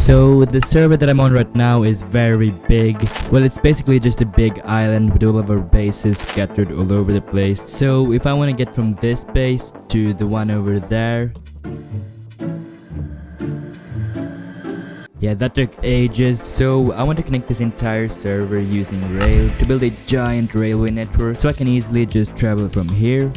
So the server that I'm on right now is very big. Well, it's basically just a big island with all of our bases scattered all over the place. So if I want to get from this base to the one over there, yeah, that took ages. So I want to connect this entire server using rails to build a giant railway network so I can easily just travel from here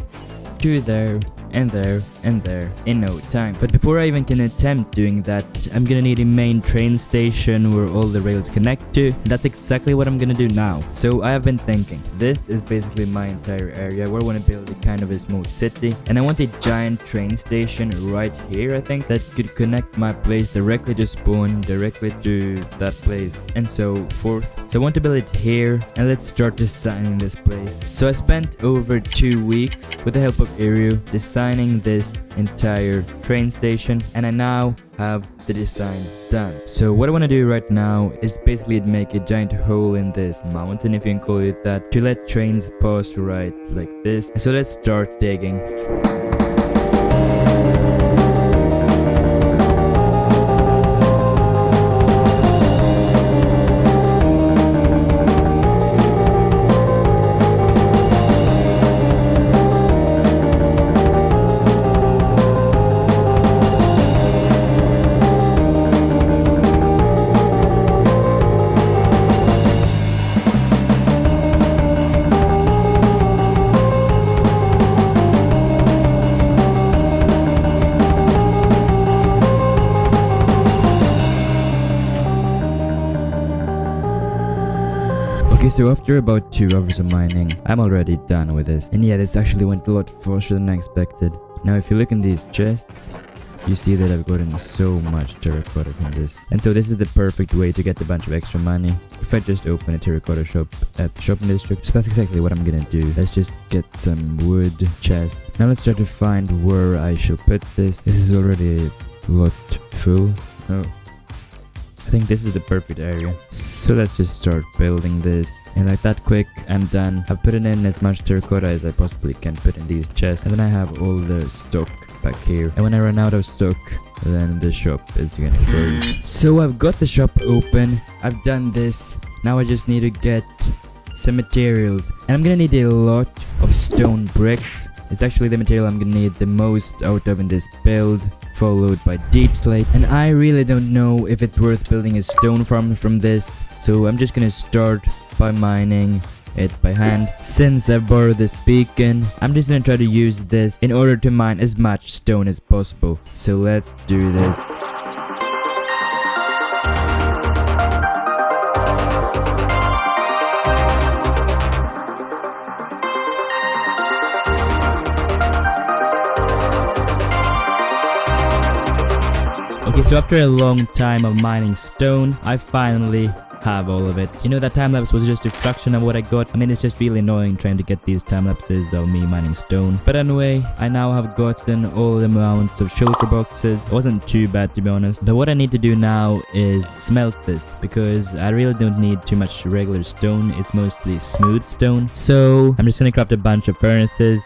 to there and there and there in no time. But before I even can attempt doing that, I'm gonna need a main train station where all the rails connect to, and that's exactly what I'm gonna do now. So I have been thinking, this is basically my entire area where I want to build a kind of a small city, and I want a giant train station right here, I think, that could connect my place directly to spawn, directly to that place, and so forth. So I want to build it here, and let's start designing this place. So I spent over 2 weeks with the help of Ereo designing this entire train station, and I now have the design done. So what I want to do right now is basically make a giant hole in this mountain, if you can call it that, to let trains pass right like this. So let's start digging. Okay, so after about 2 hours of mining, I'm already done with this. And yeah, this actually went a lot faster than I expected. Now if you look in these chests, you see that I've gotten so much terracotta from this. And so this is the perfect way to get a bunch of extra money if I just open a terracotta shop at the shopping district. So that's exactly what I'm gonna do. Let's just get some wood chest. Now let's try to find where I shall put this. This is already a lot full. Oh, I think this is the perfect area. So let's just start building this. And like that quick, I'm done. I've put in as much terracotta as I possibly can put in these chests. And then I have all the stock back here. And when I run out of stock, then the shop is gonna close. So I've got the shop open. I've done this. Now I just need to get some materials. And I'm gonna need a lot of stone bricks. It's actually the material I'm gonna need the most out of in this build, followed by deep slate. And I really don't know if it's worth building a stone farm from this, so I'm just gonna start by mining it by hand. Since I borrowed this beacon, I'm just gonna try to use this in order to mine as much stone as possible. So let's do this. Okay, so after a long time of mining stone, I finally have all of it. You know, that time-lapse was just a fraction of what I got. I mean, it's just really annoying trying to get these time-lapses of me mining stone. But anyway, I now have gotten all the amounts of shulker boxes. It wasn't too bad, to be honest. But what I need to do now is smelt this, because I really don't need too much regular stone. It's mostly smooth stone. So I'm just gonna craft a bunch of furnaces.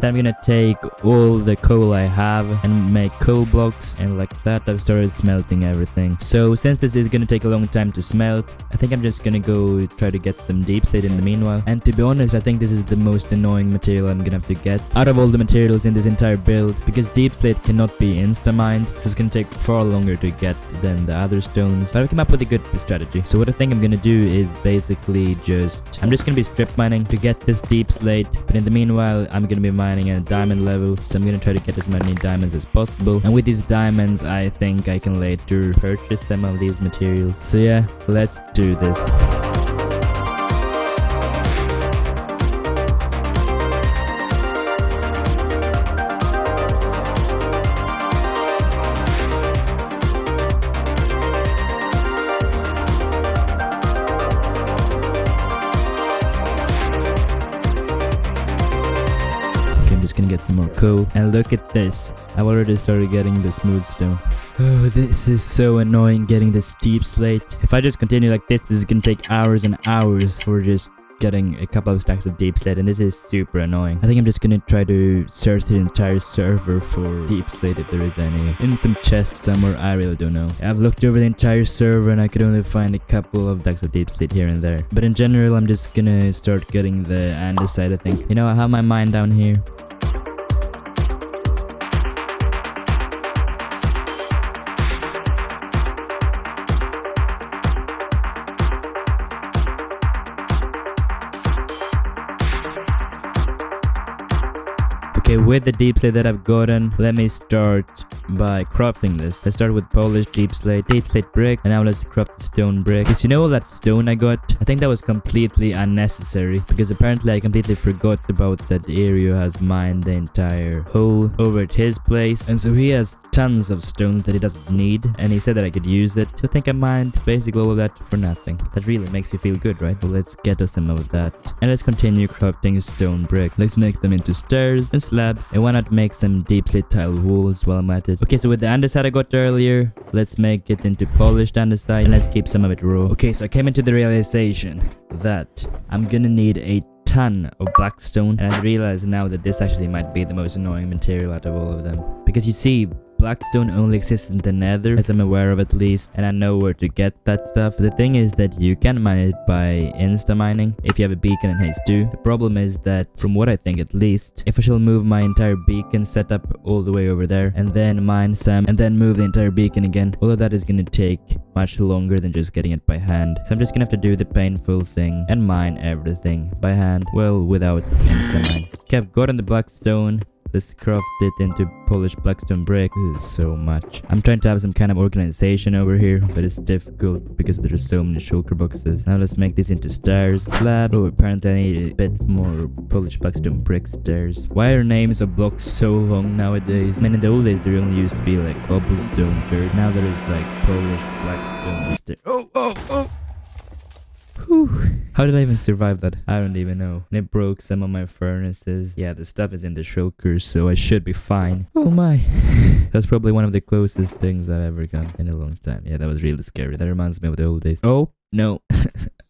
Then I'm gonna take all the coal I have and make coal blocks, and like that I've started smelting everything. So since this is gonna take a long time to smelt, I think I'm just gonna go try to get some deep slate in the meanwhile. And to be honest, I think this is the most annoying material I'm gonna have to get out of all the materials in this entire build, because deep slate cannot be insta-mined, so it's gonna take far longer to get than the other stones. But I've come up with a good strategy. So what I think I'm gonna do is basically I'm just gonna be strip mining to get this deep slate, but in the meanwhile I'm gonna be mining at a diamond level, so I'm gonna try to get as many diamonds as possible. And with these diamonds, I think I can later purchase some of these materials. So yeah, let's do this. Gonna get some more coal, and look at this, I've already started getting the smooth stone. Oh, this is so annoying getting this deep slate. If I just continue like this is gonna take hours and hours for just getting a couple of stacks of deep slate, and this is super annoying. I think I'm just gonna try to search the entire server for deep slate if there is any. In some chest somewhere, I really don't know. I've looked over the entire server and I could only find a couple of stacks of deep slate here and there. But in general, I'm just gonna start getting the andesite, I think. You know, I have my mine down here. Okay, with the deep slate that I've gotten, let me start by crafting this. Let's start with polished deep slate brick, and now let's craft the stone brick. Because you know all that stone I got? I think that was completely unnecessary, because apparently I completely forgot about that Ereo has mined the entire hole over at his place, and so he has tons of stones that he doesn't need, and he said that I could use it. So I think I mined basically all of that for nothing. That really makes you feel good, right? Well, let's get us some of that, and let's continue crafting stone brick. Let's make them into stairs and slabs, and why not make some deep slate tile walls while I'm at it. Okay, so with the andesite I got earlier, let's make it into polished andesite, and let's keep some of it raw. Okay, so I came into the realization that I'm gonna need a ton of blackstone, and I realize now that this actually might be the most annoying material out of all of them. Because you see, blackstone only exists in the nether, as I'm aware of at least, and I know where to get that stuff. The thing is that you can mine it by insta-mining if you have a beacon and haste 2. The problem is that, from what I think at least, if I shall move my entire beacon setup all the way over there, and then mine some, and then move the entire beacon again, all of that is gonna take much longer than just getting it by hand. So I'm just gonna have to do the painful thing and mine everything by hand, well, without insta-mine. Okay, I've gotten the blackstone. Let's craft it into polished blackstone brick. This is so much. I'm trying to have some kind of organization over here, but it's difficult because there are so many shulker boxes. Now let's make this into stairs. Slab. Oh, apparently I need a bit more polished blackstone brick stairs. Why are names of blocks so long nowadays? I mean, in the old days there only used to be like cobblestone dirt. Now there is like polished blackstone stairs. Oh! Whew. How did I even survive that? I don't even know. And it broke some of my furnaces. Yeah, the stuff is in the shulkers, so I should be fine. Oh my. That's probably one of the closest things I've ever done in a long time. Yeah, that was really scary. That reminds me of the old days. Oh, no.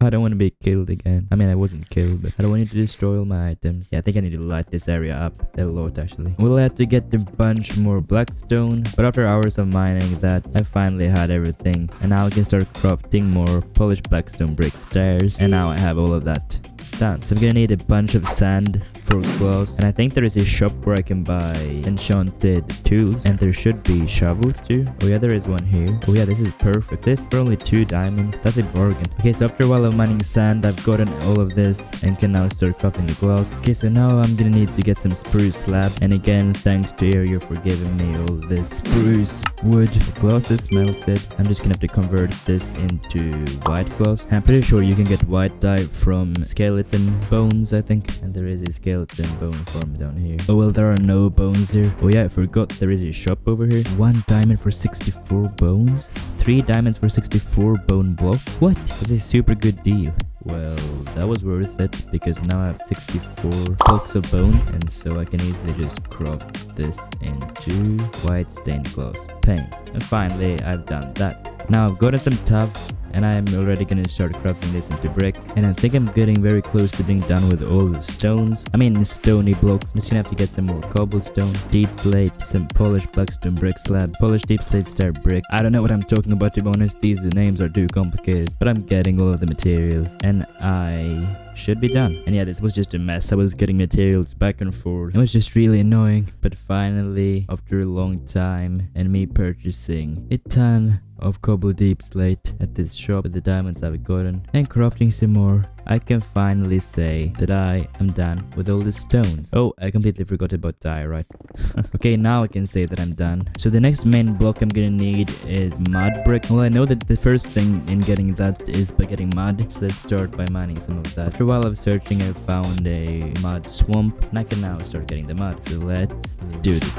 I don't want to be killed again. I mean, I wasn't killed, but I don't want you to destroy all my items. Yeah, I think I need to light this area up a lot, actually. We'll have to get a bunch more blackstone, but after hours of mining that, I finally had everything. And now I can start crafting more polished blackstone brick stairs. And now I have all of that done. So I'm gonna need a bunch of sand for glass, and I think there is a shop where I can buy enchanted tools, and there should be shovels too. Oh yeah, there is one here. Oh yeah, this is perfect. This for only 2 diamonds. That's a bargain. Okay, so after a while of mining sand, I've gotten all of this and can now start crafting the glass. Okay, so now I'm gonna need to get some spruce slabs, and again, thanks to Ereo for giving me all this spruce wood. The glass is melted. I'm just gonna have to convert this into white glass. I'm pretty sure you can get white dye from skeleton bones, I think, and there is a skeleton bone farm down here. Oh well, there are no bones here. Oh yeah, I forgot there is a shop over here. 1 diamond for 64 bones, 3 diamonds for 64 bone blocks. What? That's a super good deal. Well, that was worth it, because now I have 64 blocks of bone, and so I can easily just craft this into white stained glass paint. And finally, I've done that. Now I've gotten some tough, and I am already gonna start crafting this into bricks, and I think I'm getting very close to being done with all the stones. I mean stony blocks. I'm just gonna have to get some more cobblestone, deep slate, some polished blackstone brick slabs, polished deep slate stair brick. I don't know what I'm talking about, to be honest. These names are too complicated, but I'm getting all of the materials, and I should be done. And yeah, this was just a mess. I was getting materials back and forth. It was just really annoying, but finally, after a long time and me purchasing a ton of cobble deep slate at this shop with the diamonds I've gotten and crafting some more, I can finally say that I am done with all the stones. Oh, I completely forgot about dye, right? Okay, now I can say that I'm done. So the next main block I'm gonna need is mud brick. Well, I know that the first thing in getting that is by getting mud, so let's start by mining some of that. After a while of searching, I found a mud swamp, and I can now start getting the mud. So let's do this.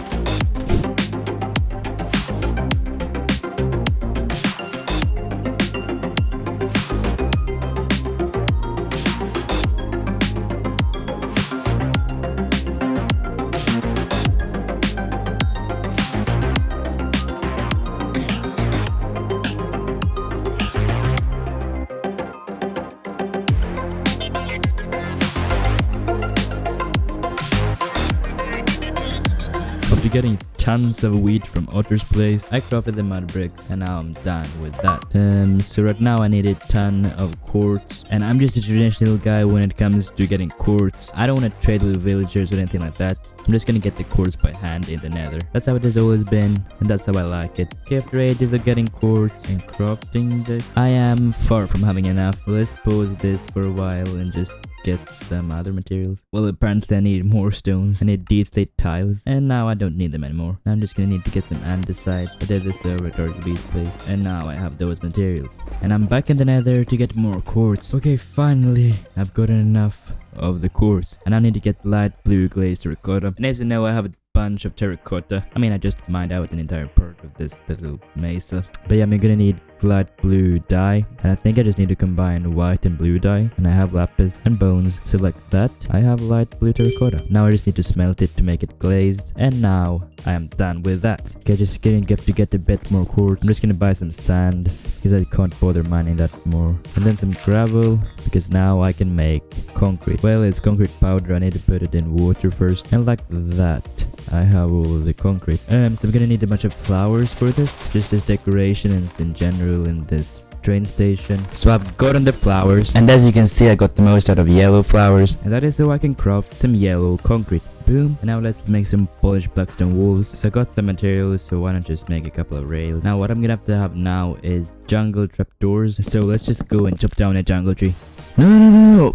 getting tons of wheat from Otter's Plays. I crafted the mud bricks and now I'm done with that. So right now I need a ton of quartz, and I'm just a traditional guy when it comes to getting quartz. I don't want to trade with villagers or anything like that. I'm just gonna get the quartz by hand in the nether. That's how it has always been, and that's how I like it. Okay, after ages of getting quartz and crafting this, I am far from having enough. Let's pause this for a while and just get some other materials. Well, apparently I need more stones. I need deep slate tiles, and now I don't need them anymore. Now I'm just gonna need to get some andesite. I did this over at RGB's place, and now I have those materials. And I'm back in the nether to get more quartz. Okay, finally, I've gotten enough of the quartz, and I need to get light blue glazed terracotta. And as you know, I have a bunch of terracotta. I mean, I just mined out an entire part of this little mesa. But yeah, I'm gonna need light blue dye, and I think I just need to combine white and blue dye, and I have lapis and bones, so like that I have light blue terracotta. Now I just need to smelt it to make it glazed, and now I am done with that. Okay, just getting to get a bit more quartz. I'm just gonna buy some sand because I can't bother mining that more, and then some gravel because now I can make concrete. Well, it's concrete powder. I need to put it in water first, and like that I have all of the concrete. So I'm gonna need a bunch of flowers for this, just as decoration and in general in this train station. So I've gotten the flowers, and as you can see I got the most out of yellow flowers, and that is so I can craft some yellow concrete. Boom. And now let's make some polished blackstone walls. So I got some materials, so why not just make a couple of rails. Now what I'm gonna have to have now is jungle trapdoors, so let's just go and chop down a jungle tree. No.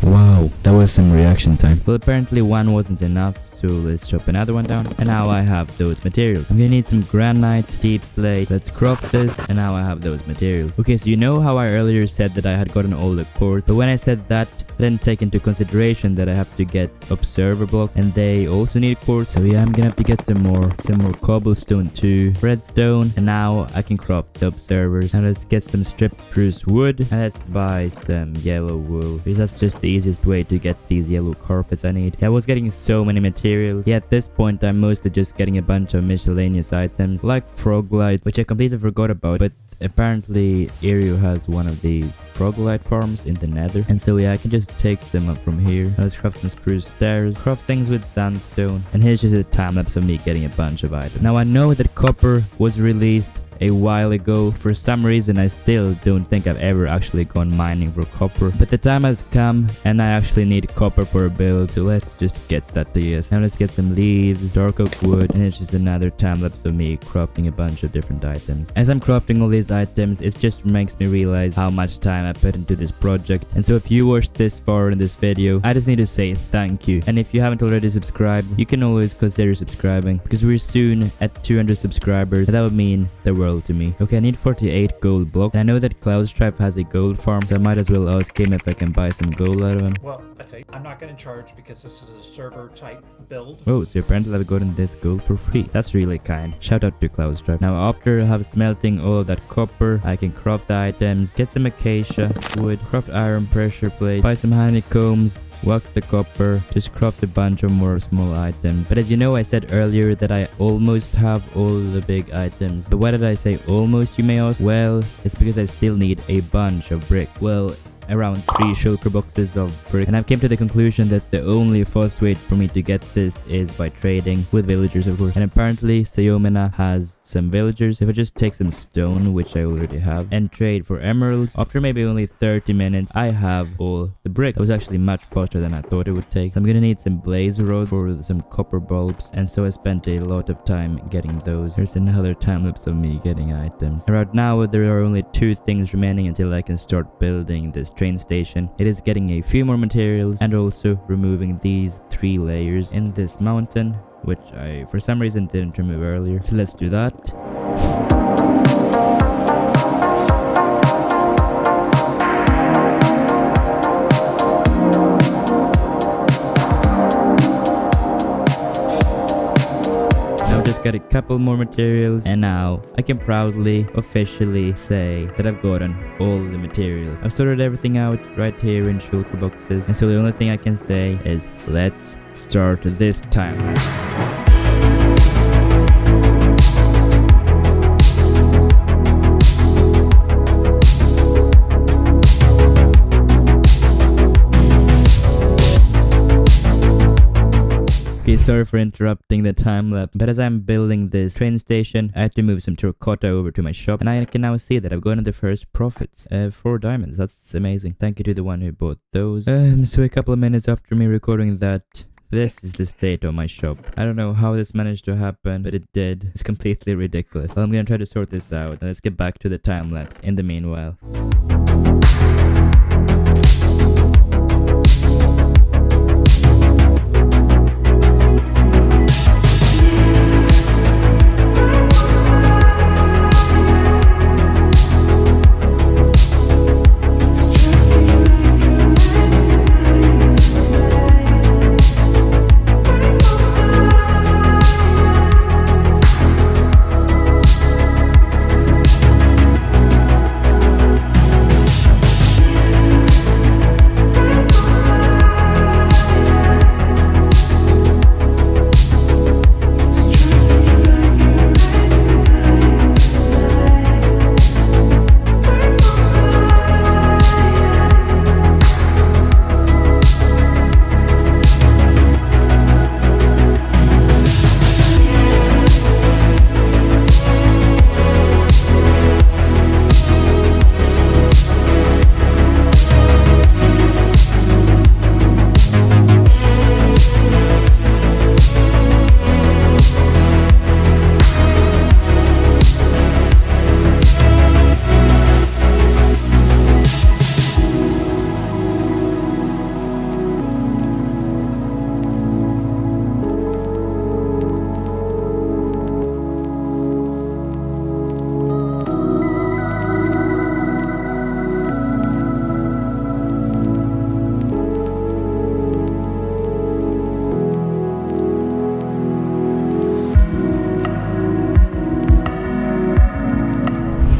Wow, that was some reaction time. Well, apparently one wasn't enough, so let's chop another one down. And now I have those materials. I'm gonna need some granite, deep slate. Let's craft this, and now I have those materials. Okay, so you know how I earlier said that I had gotten all the quartz, but when I said that, I didn't take into consideration that I have to get observer block, and they also need quartz. So yeah, I'm gonna have to get some more cobblestone too, redstone, and now I can craft the observers. Now let's get some stripped spruce wood, and let's buy some yellow wool, because that's just the easiest way to get these yellow carpets I need. Yeah, I was getting so many materials. Yeah, at this point I'm mostly just getting a bunch of miscellaneous items like frog lights, which I completely forgot about, but apparently Ereo has one of these frog light farms in the nether, and so yeah, I can just take them up from here. Now let's craft some spruce stairs, craft things with sandstone, and here's just a time lapse of me getting a bunch of items. Now I know that copper was released a while ago. For some reason I still don't think I've ever actually gone mining for copper, but the time has come and I actually need copper for a build, so let's just get that to use. Now let's get some leaves, dark oak wood, and it's just another time lapse of me crafting a bunch of different items. As I'm crafting all these items, it just makes me realize how much time I put into this project, and so if you watched this far in this video, I just need to say thank you. And if you haven't already subscribed, you can always consider subscribing, because we're soon at 200 subscribers, and that would mean the world to me. Okay, I need 48 gold blocks, and I know that Cloudstripe has a gold farm, so I might as well ask him if I can buy some gold out of him. Well, I tell you, I'm not going to charge because this is a server type build. Oh, so apparently I've gotten this gold for free. That's really kind. Shout out to Cloudstripe. Now after I have smelting all of that copper, I can craft the items, get some acacia wood, craft iron pressure plates, buy some honeycombs, wax the copper, just craft a bunch of more small items. But as you know, I said earlier that I almost have all the big items. But why did I say almost, you may ask? Well, it's because I still need a bunch of bricks. Well, around 3 shulker boxes of bricks, and I've came to the conclusion that the only fast way for me to get this is by trading with villagers, of course. And apparently Sayomina has some villagers. If I just take some stone, which I already have, and trade for emeralds, after maybe only 30 minutes I have all the bricks. That was actually much faster than I thought it would take. So I'm gonna need some blaze rods for some copper bulbs, and so I spent a lot of time getting those. There's another time lapse of me getting items. And right now there are only 2 things remaining until I can start building this train station. It is getting a few more materials and also removing these 3 layers in this mountain, which I for some reason didn't remove earlier. So let's do that. Just got a couple more materials, and now I can proudly officially say that I've gotten all the materials. I've sorted everything out right here in shulker boxes, and so the only thing I can say is let's start this time. Sorry for interrupting the time lapse, but as I'm building this train station, I had to move some terracotta over to my shop, and I can now see that I've gotten the first profits. 4 diamonds, that's amazing. Thank you to the one who bought those. So a couple of minutes after me recording that, this is the state of my shop. I don't know how this managed to happen, but it did. It's completely ridiculous. Well, I'm gonna try to sort this out, and let's get back to the time lapse in the meanwhile.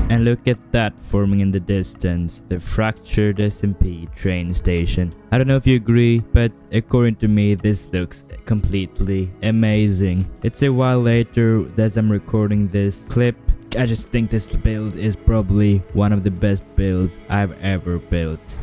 And look at that forming in the distance, the Fractured SMP train station. I don't know if you agree, but according to me, this looks completely amazing. It's a while later as I'm recording this clip. I just think this build is probably one of the best builds I've ever built.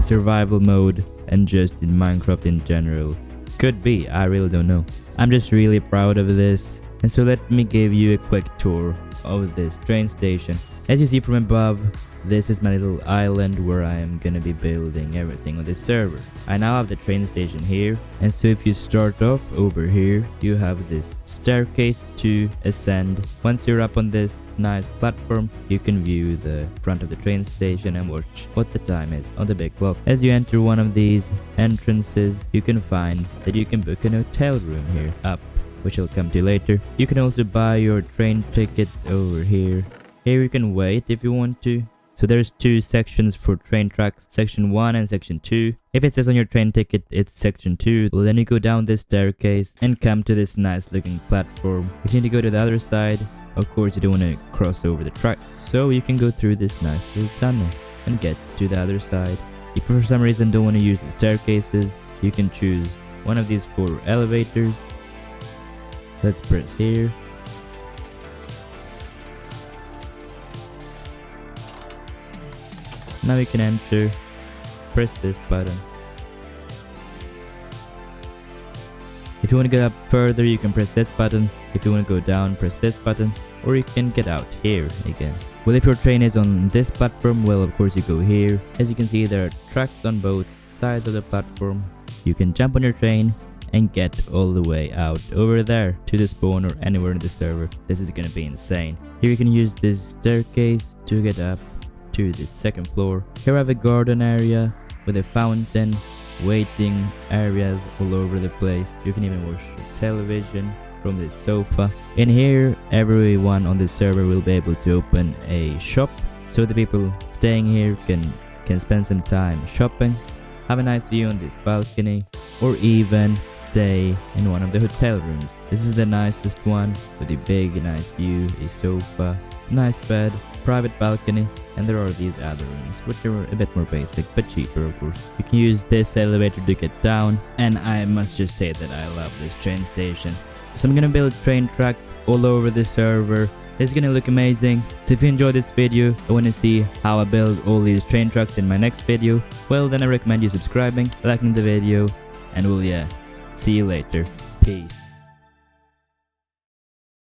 Survival mode and just in Minecraft in general. Could be, I really don't know. I'm just really proud of this, and so let me give you a quick tour of this train station. As you see from above, this is my little island where I am gonna be building everything on this server. I now have the train station here, and so if you start off over here, you have this staircase to ascend. Once you're up on this nice platform, you can view the front of the train station and watch what the time is on the big clock. As you enter one of these entrances, you can find that you can book an hotel room here up, which I'll come to later. You can also buy your train tickets over here. Here you can wait if you want to. So there's 2 sections for train tracks, section 1 and section 2. If it says on your train ticket it's section 2, well, then you go down this staircase and come to this nice looking platform. If you need to go to the other side, of course you don't want to cross over the track, so you can go through this nice little tunnel and get to the other side. If you for some reason don't want to use the staircases, you can choose one of these 4 elevators. Let's press here. Now we can enter, press this button. If you want to get up further, you can press this button. If you want to go down, press this button, or you can get out here again. Well, if your train is on this platform, well, of course you go here. As you can see, there are tracks on both sides of the platform. You can jump on your train and get all the way out over there to the spawn or anywhere in the server. This is gonna be insane. Here you can use this staircase to get up to the 2nd floor. Here I have a garden area with a fountain, waiting areas all over the place. You can even watch television from this sofa. In here, everyone on the server will be able to open a shop, so the people staying here can spend some time shopping. Have a nice view on this balcony. or even stay in one of the hotel rooms. This is the nicest one with a big nice view, a sofa, nice bed, private balcony, and there are these other rooms which are a bit more basic but cheaper of course. You can use this elevator to get down, and I must just say that I love this train station. So I'm gonna build train tracks all over the server. It's gonna look amazing. So if you enjoyed this video and wanna see how I build all these train tracks in my next video, well then I recommend you subscribing, liking the video, and well yeah, see you later. Peace.